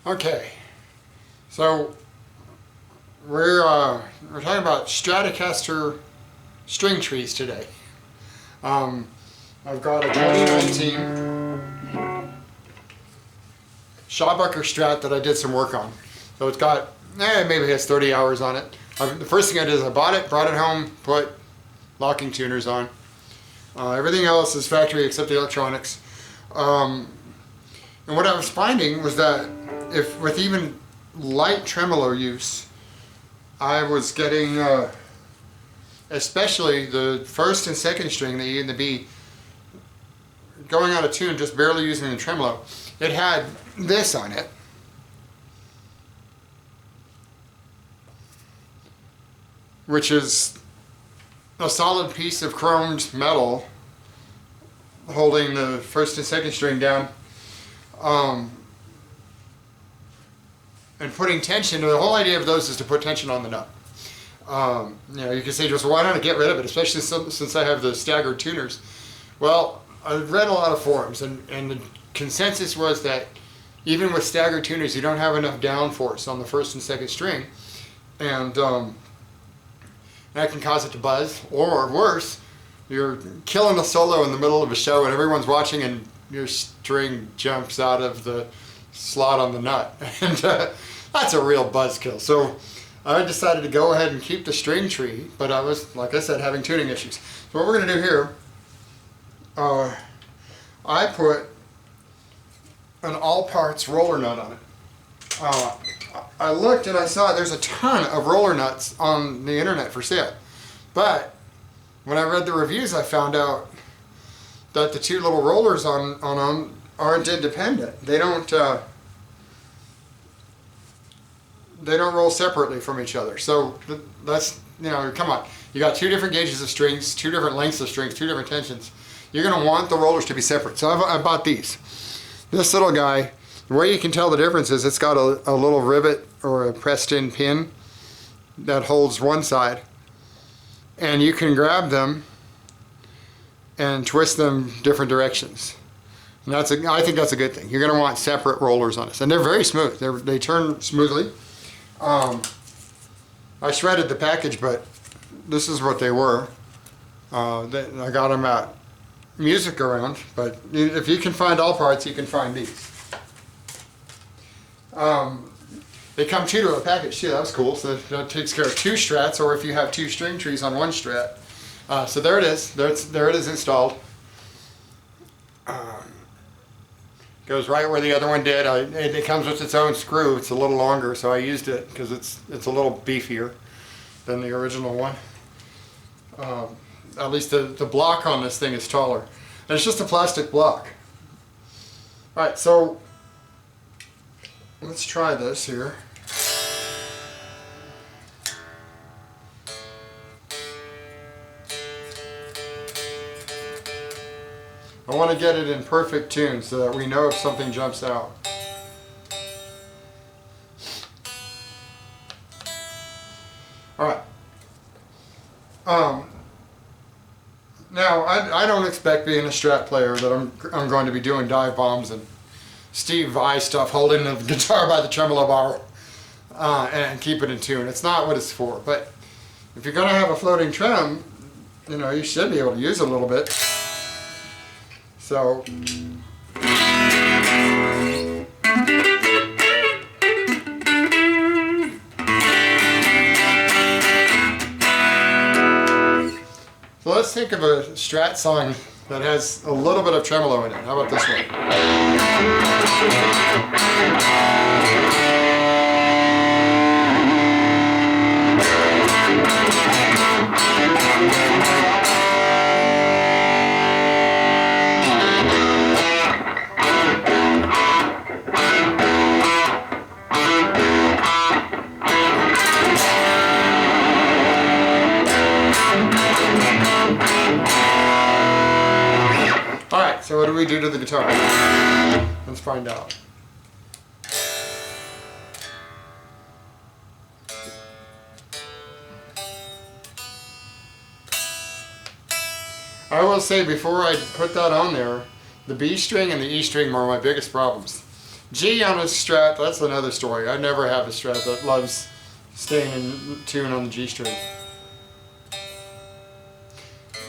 Okay, so we're talking about Stratocaster string trees today. I've got a 2019 Shawbucker Strat that I did some work on. So it's got, maybe it has 30 hours on it. The first thing I did is I bought it, brought it home, put locking tuners on. Everything else is factory except the electronics. And what I was finding was that if with even light tremolo use, I was getting, especially the first and second string, the E and the B, going out of tune just barely using the tremolo. It had this on it. Which is a solid piece of chromed metal holding the first and second string down. And putting tension, the whole idea of those is to put tension on the nut. You can say, just why don't I get rid of it, especially since I have the staggered tuners. Well, I've read a lot of forums, and the consensus was that even with staggered tuners, you don't have enough downforce on the first and second string, and that can cause it to buzz, or worse, you're killing a solo in the middle of a show and everyone's watching and your string jumps out of the slot on the nut, and that's a real buzzkill. So I decided to go ahead and keep the string tree, but I was, like I said, having tuning issues. So what we're going to do here, I put an AllParts roller nut on it. I looked and I saw there's a ton of roller nuts on the internet for sale, but when I read the reviews, I found out that the two little rollers on them aren't independent. They don't roll separately from each other. So that's, come on. You got two different gauges of strings, two different lengths of strings, two different tensions. You're going to want the rollers to be separate. So I bought these. This little guy, the way you can tell the difference is it's got a little rivet or a pressed in pin that holds one side. And you can grab them and twist them different directions. And I think that's a good thing. You're going to want separate rollers on this. And they're very smooth. They turn smoothly. I shredded the package, but this is what they were. I got them at Music Around, but if you can find AllParts, you can find these. They come two to a package too. That was cool. So that takes care of two strats, or if you have two string trees on one strat. So there it is. There it is installed. Goes right where the other one did. It comes with its own screw. It's a little longer, so I used it because it's a little beefier than the original one. At least the block on this thing is taller. And it's just a plastic block. Alright, so let's try this here. I want to get it in perfect tune so that we know if something jumps out. Alright. Now, I don't expect being a Strat player that I'm going to be doing dive bombs and Steve Vai stuff, holding the guitar by the tremolo bar and keep it in tune. It's not what it's for. But if you're going to have a floating trem, you should be able to use it a little bit. So let's think of a Strat song that has a little bit of tremolo in it. How about this one? Alright, so what do we do to the guitar? Let's find out. I will say before I put that on there, the B string and the E string are my biggest problems. G on a Strat, that's another story. I never have a Strat that loves staying in tune on the G string.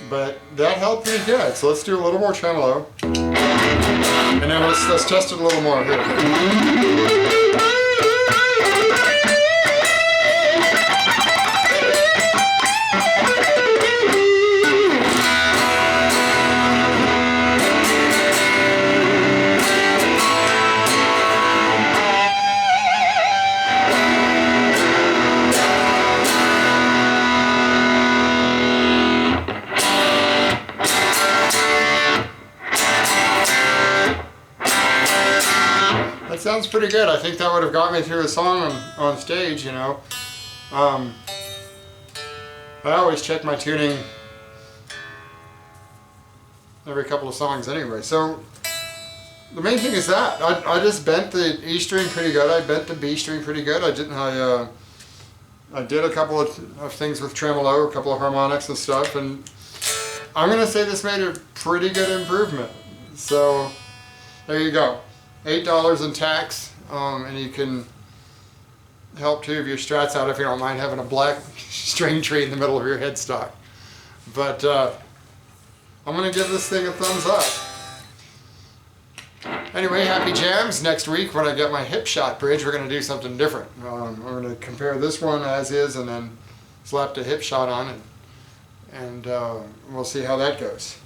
But that helped me good, so let's do a little more tremolo. And then let's test it a little more here. Sounds pretty good. I think that would have got me through a song on stage, you know. I always check my tuning every couple of songs anyway. So the main thing is that I just bent the E string pretty good. I bent the B string pretty good. I did a couple of things with tremolo, a couple of harmonics and stuff, and I'm gonna say this made a pretty good improvement. So there you go. $8 in tax, and you can help two of your Strats out if you don't mind having a black string tree in the middle of your headstock. But I'm going to give this thing a thumbs up. Anyway, happy jams. Next week when I get my hip shot bridge, we're going to do something different. We're going to compare this one as is and then slap the hip shot on it, and we'll see how that goes.